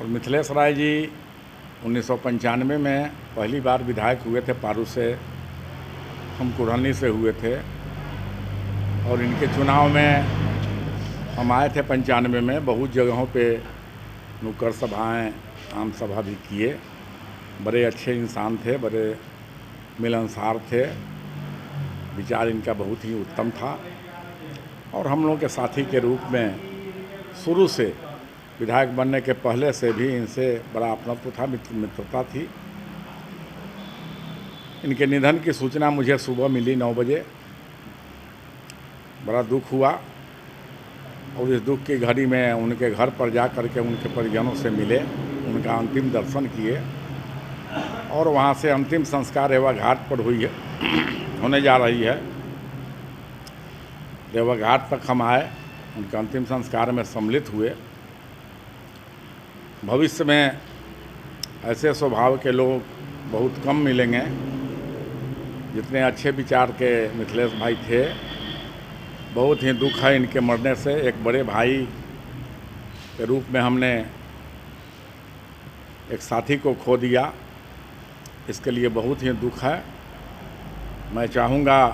मिथिलेश राय जी 1995 में पहली बार विधायक हुए थे पारू से, हम कुढ़नी से हुए थे। और इनके चुनाव में हम आए थे 95 में, बहुत जगहों पे नुक्कड़ सभाएँ, आम सभा भी किए। बड़े अच्छे इंसान थे, बड़े मिलनसार थे, विचार इनका बहुत ही उत्तम था। और हम लोगों के साथी के रूप में शुरू से विधायक बनने के पहले से भी इनसे बड़ा अपनत्व था, मित्रता थी। इनके निधन की सूचना मुझे सुबह मिली 9 बजे। बड़ा दुख हुआ और इस दुख की घड़ी में उनके घर पर जा कर के उनके परिजनों से मिले, उनका अंतिम दर्शन किए और वहाँ से अंतिम संस्कार रेवा घाट पर होने जा रही है। रेवा घाट तक हम आए, उनके अंतिम संस्कार में सम्मिलित हुए। भविष्य में ऐसे स्वभाव के लोग बहुत कम मिलेंगे। जितने अच्छे विचार के मिथिलेश भाई थे, बहुत ही दुख है इनके मरने से। एक बड़े भाई के रूप में हमने एक साथी को खो दिया, इसके लिए बहुत ही दुख है। मैं चाहूँगा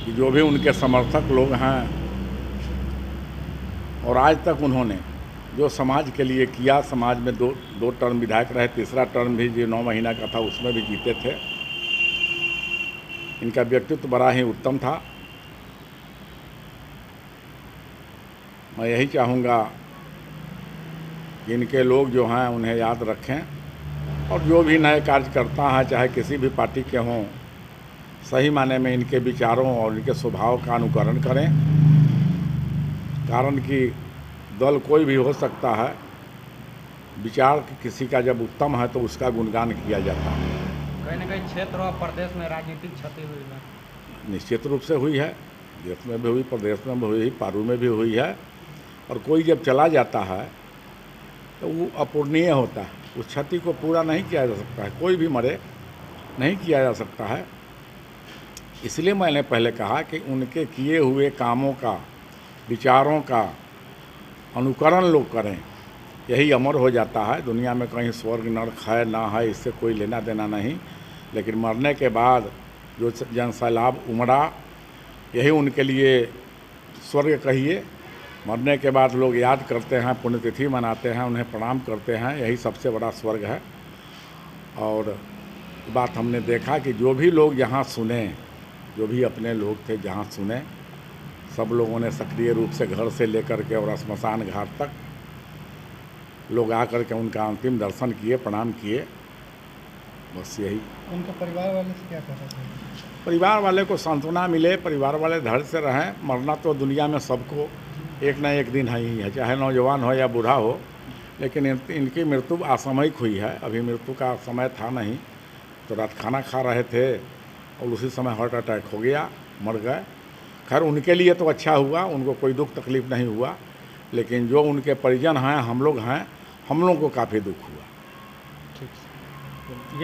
कि जो भी उनके समर्थक लोग हैं और आज तक उन्होंने जो समाज के लिए किया, समाज में दो टर्म विधायक रहे, तीसरा टर्म भी जो 9 महीना का था उसमें भी जीते थे। इनका व्यक्तित्व बड़ा ही उत्तम था। मैं यही चाहूँगा कि इनके लोग जो हैं उन्हें याद रखें और जो भी नए कार्यकर्ता हैं, चाहे किसी भी पार्टी के हों, सही माने में इनके विचारों और इनके स्वभाव का अनुकरण करें। कारण कि दल कोई भी हो सकता है, विचार किसी का जब उत्तम है तो उसका गुणगान किया जाता है। कहीं न कहीं क्षेत्र और प्रदेश में राजनीतिक क्षति हुई है। निश्चित रूप से हुई है, देश में भी हुई, प्रदेश में भी हुई, पारू में भी हुई है। और कोई जब चला जाता है तो वो अपूरणीय होता है, उस क्षति को पूरा नहीं किया जा सकता है। कोई भी मरे नहीं किया जा सकता है। इसलिए मैंने पहले कहा कि उनके किए हुए कामों का, विचारों का अनुकरण लोग करें, यही अमर हो जाता है। दुनिया में कहीं स्वर्ग नरक है ना है, इससे कोई लेना देना नहीं। लेकिन मरने के बाद जो जनसैलाब उमड़ा, यही उनके लिए स्वर्ग कहिए। मरने के बाद लोग याद करते हैं, पुण्यतिथि मनाते हैं, उन्हें प्रणाम करते हैं, यही सबसे बड़ा स्वर्ग है। और बात हमने देखा कि जो भी लोग यहाँ सुने, जो भी अपने लोग थे जहाँ सुने, सब लोगों ने सक्रिय रूप से घर से लेकर के और श्मशान घाट तक लोग आकर के उनका अंतिम दर्शन किए, प्रणाम किए। बस यही। उनके परिवार वाले से क्या कह रहे थे? परिवार वाले को सांत्वना मिले, परिवार वाले धैर्य से रहें। मरना तो दुनिया में सबको एक न एक दिन है ही है, चाहे नौजवान हो या बूढ़ा हो। लेकिन इनकी मृत्यु असामयिक हुई है, अभी मृत्यु का समय था नहीं। तो रात खाना खा रहे थे और उसी समय हार्ट अटैक हो गया, मर गए। खैर उनके लिए तो अच्छा हुआ, उनको कोई दुख तकलीफ नहीं हुआ। लेकिन जो उनके परिजन हैं, हम लोग हैं, हम लोगों को काफ़ी दुख हुआ। ठीक है।